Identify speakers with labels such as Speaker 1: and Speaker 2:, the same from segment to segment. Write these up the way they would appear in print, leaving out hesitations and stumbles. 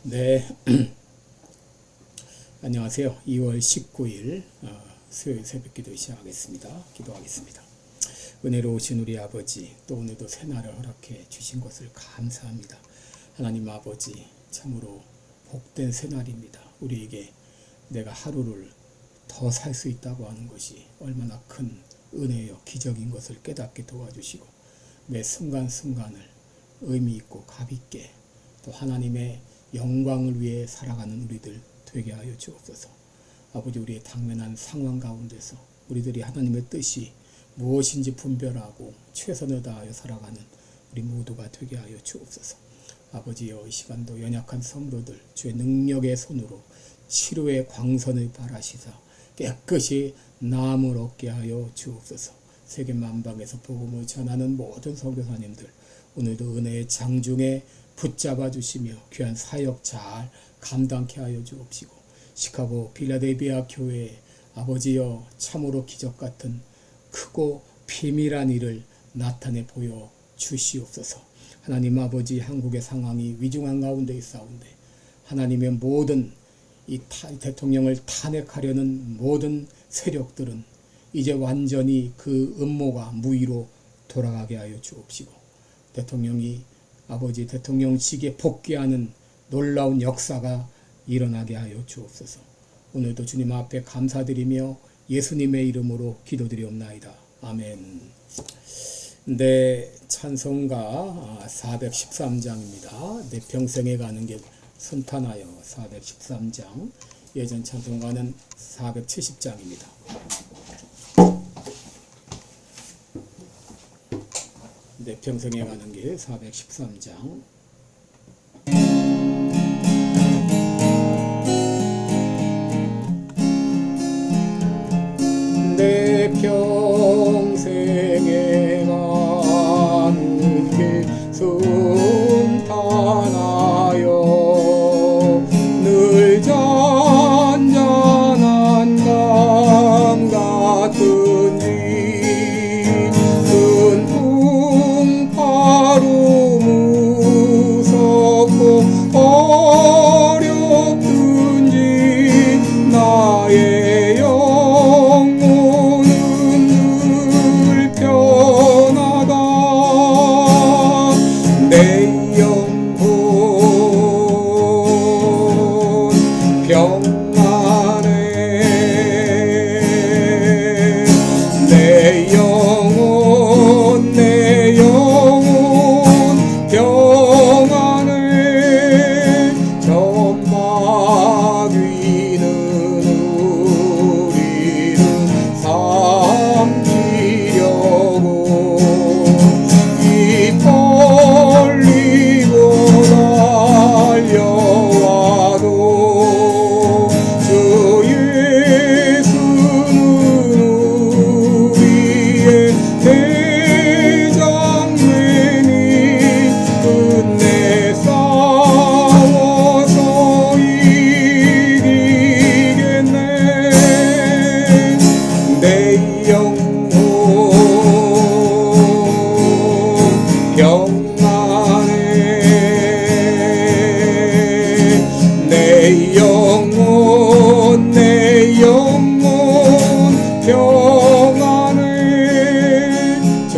Speaker 1: 네, 안녕하세요. 2월 19일 수요일 새벽기도 시작하겠습니다. 기도하겠습니다. 은혜로우신 우리 아버지, 또 오늘도 새날을 허락해 주신 것을 감사합니다. 하나님 아버지, 참으로 복된 새날입니다. 우리에게 내가 하루를 더 살 수 있다고 하는 것이 얼마나 큰 은혜요 기적인 것을 깨닫게 도와주시고, 매 순간순간을 의미 있고 값 있게 또 하나님의 영광을 위해 살아가는 우리들 되게 하여 주옵소서. 아버지, 우리의 당면한 상황 가운데서 우리들이 하나님의 뜻이 무엇인지 분별하고 최선을 다하여 살아가는 우리 모두가 되게 하여 주옵소서. 아버지여, 이 시간도 연약한 성도들 주의 능력의 손으로 치료의 광선을 발하시사 깨끗이 나음을 얻게 하여 주옵소서. 세계 만방에서 복음을 전하는 모든 선교사님들 오늘도 은혜의 장중에 붙잡아 주시며 귀한 사역 잘 감당케 하여 주옵시고, 시카고 필라델피아 교회에 아버지여 참으로 기적 같은 크고 비밀한 일을 나타내 보여 주시옵소서. 하나님 아버지, 한국의 상황이 위중한 가운데 있사온데 하나님의 모든 이 대통령을 탄핵하려는 모든 세력들은 이제 완전히 그 음모가 무위로 돌아가게 하여 주옵시고, 대통령이 아버지 대통령직에 복귀하는 놀라운 역사가 일어나게 하여 주옵소서. 오늘도 주님 앞에 감사드리며 예수님의 이름으로 기도드리옵나이다. 아멘. 네, 찬송가 413장입니다. 내 평생에 가는 길 선탄하여 413장. 예전 찬송가는 470장입니다. 내 평생에 가는 길 413장. 내 평생에 가는 길 순탄하여 늘 잔잔한 강 같은지 바로 무섭고 어렵든지 나의 영혼은 늘 편하다. 내 영혼 평안해. 내 영혼 평안을 전막 위는 우리는 삼키려고 입 벌리고 달려와도 주 예수는 우리의 대장님이 끝내 싸워서 이기겠네. 내 영혼 평안해. 내 영혼 평안해. 저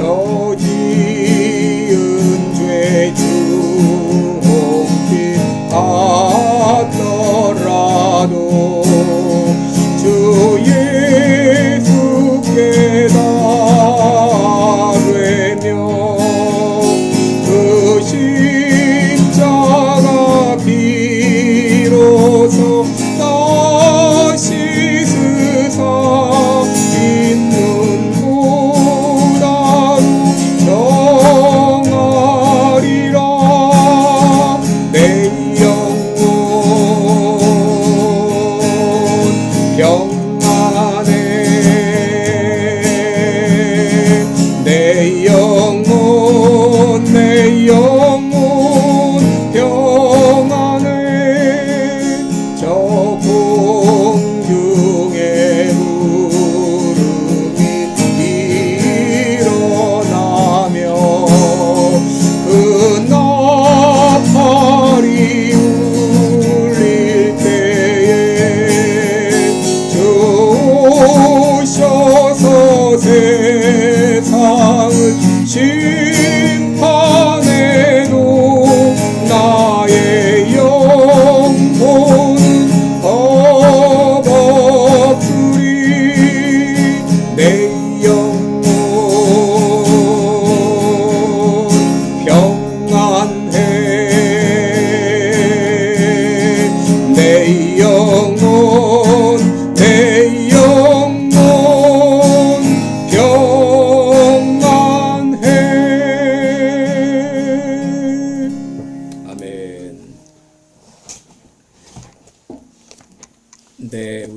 Speaker 1: 지은 죄 주홍빛 같더라도 주 예수께 나되며 그 십자가 비로소 나 씻으사 있는 보다도 정하리라. 내 영혼 평안해. 내 영혼 평안해. 저 공중의 구름이 일어나며 그 나팔이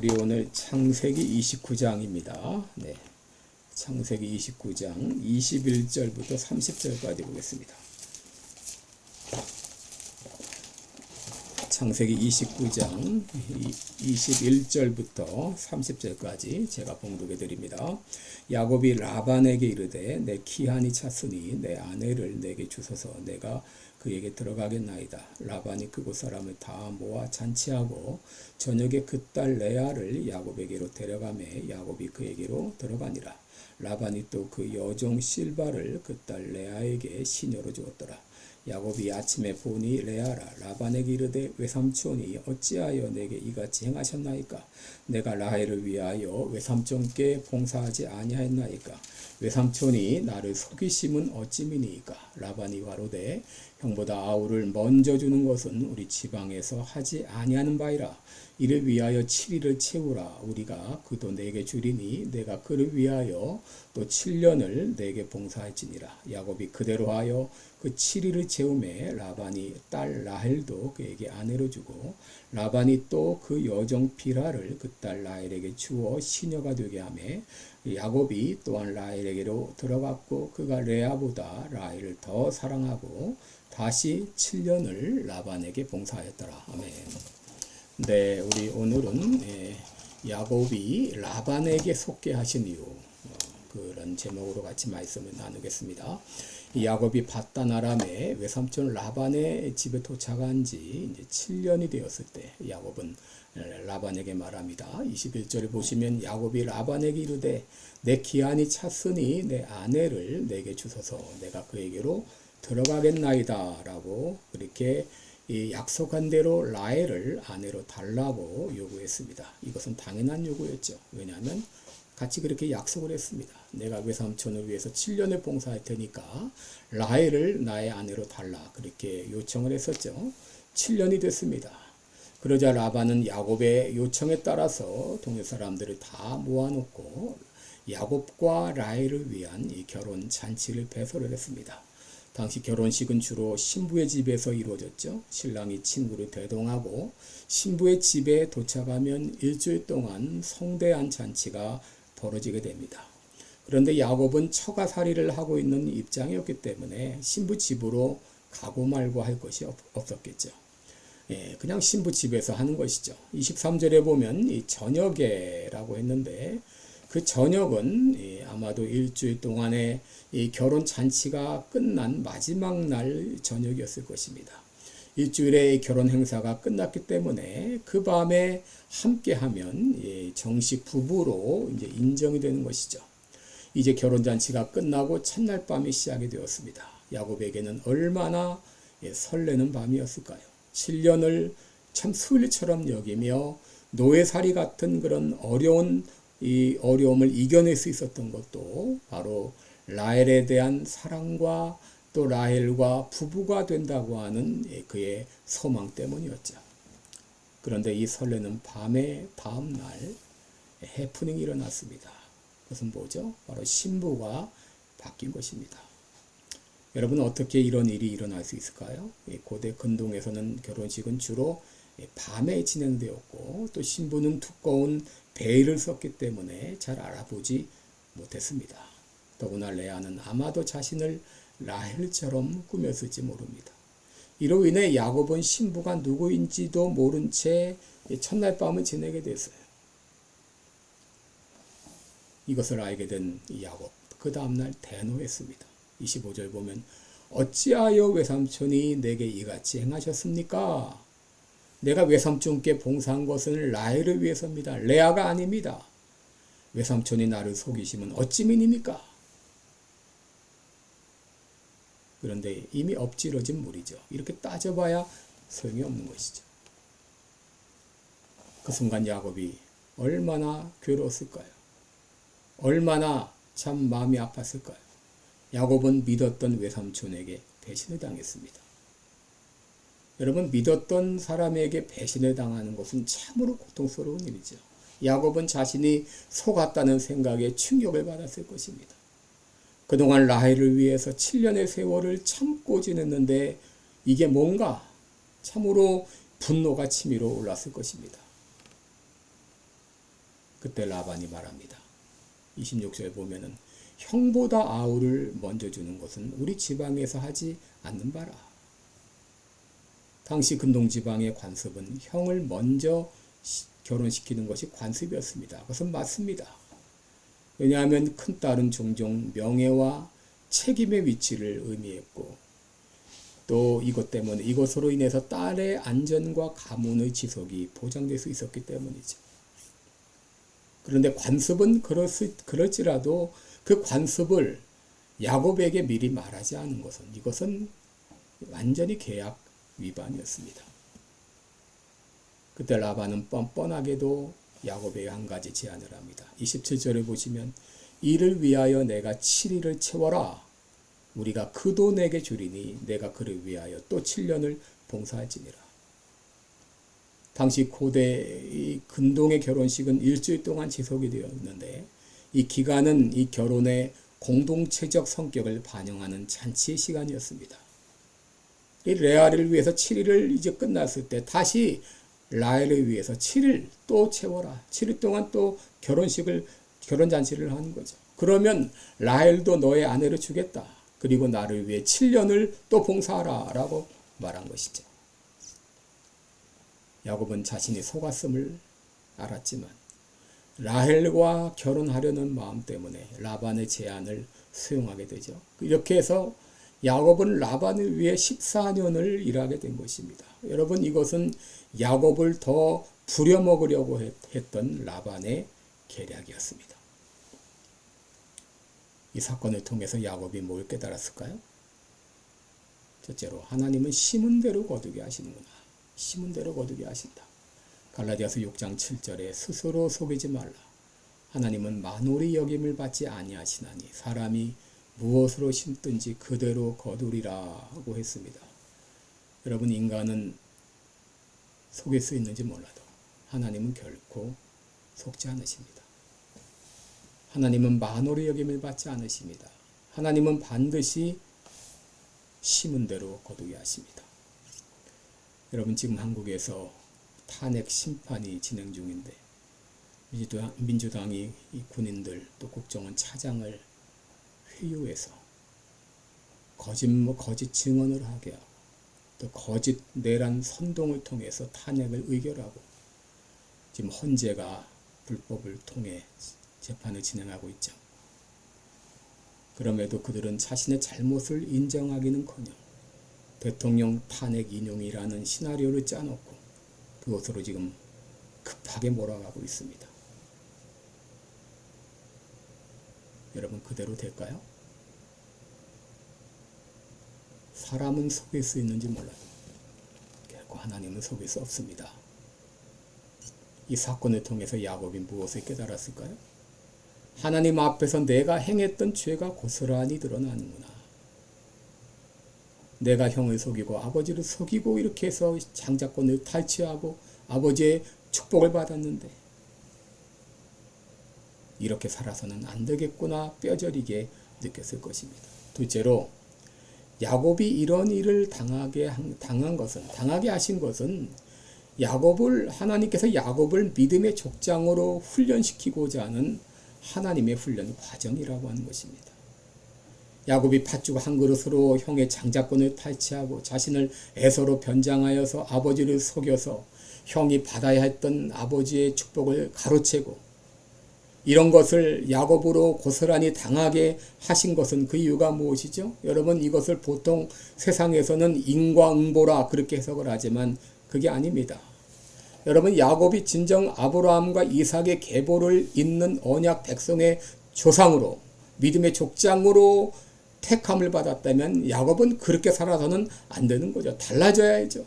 Speaker 1: 우리 오늘 창세기 29장입니다. 네. 창세기 29장 21절부터 30절까지 보겠습니다. 창세기 29장 21절부터 30절까지 제가 봉독해 드립니다. 야곱이 라반에게 이르되 내 기한이 찼으니 내 아내를 내게 주소서 내가 그에게 들어가겠나이다. 라반이 그곳 사람을 다 모아 잔치하고 저녁에 그 딸 레아를 야곱에게로 데려가매 야곱이 그에게로 들어가니라. 라반이 또 그 여종 실바를 그 딸 레아에게 시녀로 주었더라. 야곱이 아침에 보니 레아라. 라반에게 이르되 외삼촌이 어찌하여 내게 이같이 행하셨나이까? 내가 라헬을 위하여 외삼촌께 봉사하지 아니하였나이까? 외삼촌이 나를 속이심은 어찌미니이까? 라반이 가로되 형보다 아우를 먼저 주는 것은 우리 지방에서 하지 아니하는 바이라. 이를 위하여 7일을 채우라. 우리가 그도 내게 주리니 내가 그를 위하여 또 7년을 내게 봉사할지니라. 야곱이 그대로 하여 그 7일을 채우매 라반이 딸 라헬도 그에게 아내로 주고 라반이 또 그 여종 비라를 그 딸 라헬에게 주어 시녀가 되게 하매 야곱이 또한 라헬에게로 들어갔고 그가 레아보다 라헬을 더 사랑하고 다시 7년을 라반에게 봉사하였더라. 아멘. 네, 우리 오늘은 야곱이 라반에게 속게 하신 이유 그런 제목으로 같이 말씀을 나누겠습니다. 야곱이 밧단 아람의 외삼촌 라반의 집에 도착한 지 이제 7년이 되었을 때 야곱은 라반에게 말합니다. 21절을 보시면 야곱이 라반에게 이르되 내 기한이 찼으니 내 아내를 내게 주소서 내가 그에게로 들어가겠나이다 라고 그렇게 약속한 대로 라헬을 아내로 달라고 요구했습니다. 이것은 당연한 요구였죠. 왜냐하면 같이 그렇게 약속을 했습니다. 내가 외삼촌을 위해서 7년을 봉사할 테니까 라헬을 나의 아내로 달라 그렇게 요청을 했었죠. 7년이 됐습니다. 그러자 라반은 야곱의 요청에 따라서 동네 사람들을 다 모아놓고 야곱과 라헬을 위한 이 결혼 잔치를 배설을 했습니다. 당시 결혼식은 주로 신부의 집에서 이루어졌죠. 신랑이 친구를 대동하고 신부의 집에 도착하면 일주일 동안 성대한 잔치가 벌어지게 됩니다. 그런데 야곱은 처가살이를 하고 있는 입장이었기 때문에 신부 집으로 가고 말고 할 것이 없었겠죠. 그냥 신부 집에서 하는 것이죠. 23절에 보면 이 저녁에라고 했는데 그 저녁은 아마도 일주일 동안의 이 결혼 잔치가 끝난 마지막 날 저녁이었을 것입니다. 일주일의 결혼 행사가 끝났기 때문에 그 밤에 함께하면 정식 부부로 이제 인정이 되는 것이죠. 이제 결혼 잔치가 끝나고 첫날 밤이 시작이 되었습니다. 야곱에게는 얼마나 설레는 밤이었을까요? 7년을 참 수일처럼 여기며 노예살이 같은 그런 이 어려움을 이겨낼 수 있었던 것도 바로 라헬에 대한 사랑과 또 라헬과 부부가 된다고 하는 그의 소망 때문이었죠. 그런데 이 설레는 밤의 다음날 해프닝이 일어났습니다. 그것은 뭐죠? 바로 신부가 바뀐 것입니다. 여러분 어떻게 이런 일이 일어날 수 있을까요? 고대 근동에서는 결혼식은 주로 밤에 진행되었고 또 신부는 두꺼운 베일을 썼기 때문에 잘 알아보지 못했습니다. 더구나 레아는 아마도 자신을 라헬처럼 꾸몄을지 모릅니다. 이로 인해 야곱은 신부가 누구인지도 모른 채 첫날 밤을 지내게 됐어요. 이것을 알게 된 야곱, 그 다음날 대노했습니다. 25절 보면 어찌하여 외삼촌이 내게 이같이 행하셨습니까? 내가 외삼촌께 봉사한 것은 라헬을 위해서입니다. 레아가 아닙니다. 외삼촌이 나를 속이시면 어찌민입니까? 그런데 이미 엎질러진 물이죠. 이렇게 따져봐야 소용이 없는 것이죠. 그 순간 야곱이 얼마나 괴로웠을까요? 얼마나 참 마음이 아팠을까요? 야곱은 믿었던 외삼촌에게 배신을 당했습니다. 여러분 믿었던 사람에게 배신을 당하는 것은 참으로 고통스러운 일이죠. 야곱은 자신이 속았다는 생각에 충격을 받았을 것입니다. 그동안 라헬을 위해서 7년의 세월을 참고 지냈는데 이게 뭔가 참으로 분노가 치밀어 올랐을 것입니다. 그때 라반이 말합니다. 26절에 보면은 형보다 아우를 먼저 주는 것은 우리 지방에서 하지 않는 바라. 당시 근동지방의 관습은 형을 먼저 결혼시키는 것이 관습이었습니다. 그것은 맞습니다. 왜냐하면 큰딸은 종종 명예와 책임의 위치를 의미했고 또 이것 때문에 이것으로 인해서 딸의 안전과 가문의 지속이 보장될 수 있었기 때문이죠. 그런데 관습은 그럴지라도 그 관습을 야곱에게 미리 말하지 않은 것은 이것은 완전히 계약 위반이었습니다. 그때 라반은 뻔뻔하게도 야곱에게 한 가지 제안을 합니다. 27절에 보시면 이를 위하여 내가 7일을 채워라. 우리가 그도 내게 주리니 내가 그를 위하여 또 7년을 봉사할지니라. 당시 고대 근동의 결혼식은 일주일 동안 지속이 되었는데 이 기간은 이 결혼의 공동체적 성격을 반영하는 잔치의 시간이었습니다. 이 레아를 위해서 7일을 이제 끝났을 때 다시 라헬을 위해서 7일 또 채워라. 7일 동안 또 결혼잔치를 하는 거죠. 그러면 라헬도 너의 아내를 주겠다. 그리고 나를 위해 7년을 또 봉사하라 라고 말한 것이죠. 야곱은 자신이 속았음을 알았지만 라헬과 결혼하려는 마음 때문에 라반의 제안을 수용하게 되죠. 이렇게 해서 야곱은 라반을 위해 14년을 일하게 된 것입니다. 여러분 이것은 야곱을 더 부려먹으려고 했던 라반의 계략이었습니다. 이 사건을 통해서 야곱이 뭘 깨달았을까요? 첫째로 하나님은 심은 대로 거두게 하시는구나. 심은 대로 거두게 하신다. 갈라디아서 6장 7절에 스스로 속이지 말라. 하나님은 만홀히 여김을 받지 아니하시나니 사람이 무엇으로 심든지 그대로 거두리라 하고 했습니다. 여러분 인간은 속일 수 있는지 몰라도 하나님은 결코 속지 않으십니다. 하나님은 만홀히 여김을 받지 않으십니다. 하나님은 반드시 심은 대로 거두게 하십니다. 여러분 지금 한국에서 탄핵 심판이 진행 중인데 민주당이 이 군인들 또 국정원 차장을 회유해서 거짓 증언을 하게 하고 또 거짓 내란 선동을 통해서 탄핵을 의결하고 지금 헌재가 불법을 통해 재판을 진행하고 있죠. 그럼에도 그들은 자신의 잘못을 인정하기는커녕 대통령 탄핵 인용이라는 시나리오를 짜놓고 그것으로 지금 급하게 몰아가고 있습니다. 여러분 그대로 될까요? 사람은 속일 수 있는지 몰라도 결코 하나님은 속일 수 없습니다. 이 사건을 통해서 야곱이 무엇을 깨달았을까요? 하나님 앞에서 내가 행했던 죄가 고스란히 드러나는구나. 내가 형을 속이고 아버지를 속이고 이렇게 해서 장자권을 탈취하고 아버지의 축복을 받았는데 이렇게 살아서는 안 되겠구나 뼈저리게 느꼈을 것입니다. 둘째로 야곱이 이런 일을 당하게 하신 것은 하나님께서 야곱을 믿음의 족장으로 훈련시키고자 하는 하나님의 훈련 과정이라고 하는 것입니다. 야곱이 팥죽 한 그릇으로 형의 장자권을 탈취하고 자신을 에서로 변장하여서 아버지를 속여서 형이 받아야 했던 아버지의 축복을 가로채고 이런 것을 야곱으로 고스란히 당하게 하신 것은 그 이유가 무엇이죠? 여러분 이것을 보통 세상에서는 인과응보라 그렇게 해석을 하지만 그게 아닙니다. 여러분 야곱이 진정 아브라함과 이삭의 계보를 잇는 언약 백성의 조상으로 믿음의 족장으로 택함을 받았다면 야곱은 그렇게 살아서는 안 되는 거죠. 달라져야죠.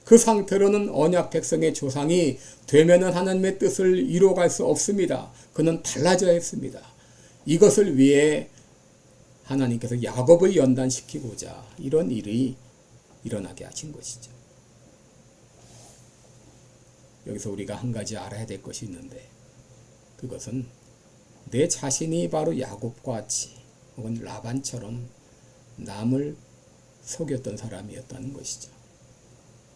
Speaker 1: 그 상태로는 언약 백성의 조상이 되면은 하나님의 뜻을 이루어갈 수 없습니다. 그는 달라져야 했습니다. 이것을 위해 하나님께서 야곱을 연단시키고자 이런 일이 일어나게 하신 것이죠. 여기서 우리가 한 가지 알아야 될 것이 있는데 그것은 내 자신이 바로 야곱과 같이 혹은 라반처럼 남을 속였던 사람이었다는 것이죠.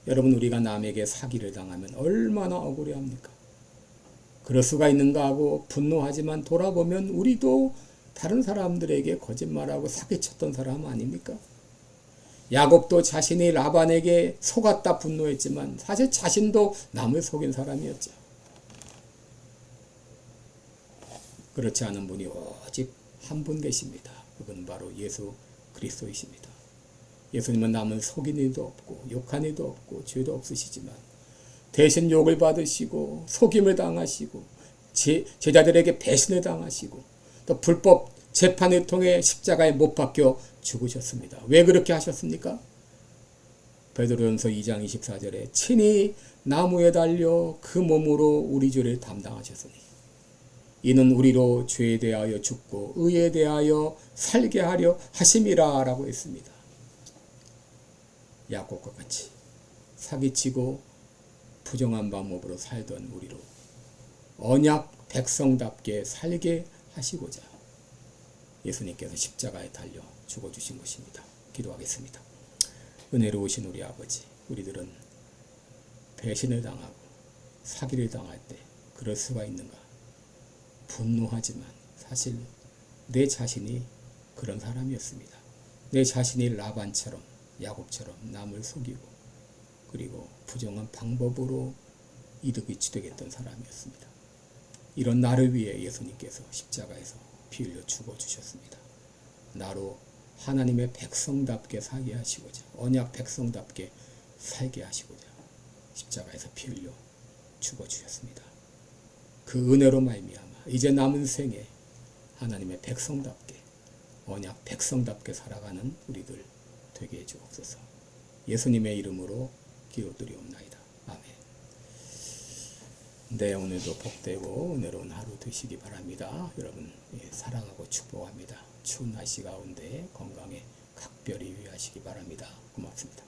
Speaker 1: 여러분 우리가 남에게 사기를 당하면 얼마나 억울해합니까? 그럴 수가 있는가 하고 분노하지만 돌아보면 우리도 다른 사람들에게 거짓말하고 사기쳤던 사람 아닙니까? 야곱도 자신이 라반에게 속았다 분노했지만 사실 자신도 남을 속인 사람이었죠. 그렇지 않은 분이 오직 한 분 계십니다. 그분은 바로 예수 그리스도이십니다. 예수님은 남을 속인 일도 없고 욕한 일도 없고 죄도 없으시지만 대신 욕을 받으시고 속임을 당하시고 제자들에게 배신을 당하시고 또 불법 재판을 통해 십자가에 못 박혀 죽으셨습니다. 왜 그렇게 하셨습니까? 베드로전서 2장 24절에 친히 나무에 달려 그 몸으로 우리 죄를 담당하셨으니 이는 우리로 죄에 대하여 죽고 의에 대하여 살게 하려 하심이라 라고 했습니다. 야곱과 같이 사기치고 부정한 방법으로 살던 우리로 언약 백성답게 살게 하시고자 예수님께서 십자가에 달려 죽어주신 것입니다. 기도하겠습니다. 은혜로우신 우리 아버지, 우리들은 배신을 당하고 사기를 당할 때 그럴 수가 있는가? 분노하지만 사실 내 자신이 그런 사람이었습니다. 내 자신이 라반처럼 야곱처럼 남을 속이고 그리고 부정한 방법으로 이득이 취득했던 사람이었습니다. 이런 나를 위해 예수님께서 십자가에서 피 흘려 죽어주셨습니다. 나로 하나님의 백성답게 살게 하시고자 언약 백성답게 살게 하시고자 십자가에서 피 흘려 죽어주셨습니다. 그 은혜로 말미암아 이제 남은 생에 하나님의 백성답게 언약 백성답게 살아가는 우리들 되게 해주옵소서. 예수님의 이름으로 기도드리옵나이다. 아멘. 네, 오늘도 복되고 은혜로운 하루 되시기 바랍니다. 여러분 사랑하고 축복합니다. 추운 날씨 가운데 건강에 각별히 유의하시기 바랍니다. 고맙습니다.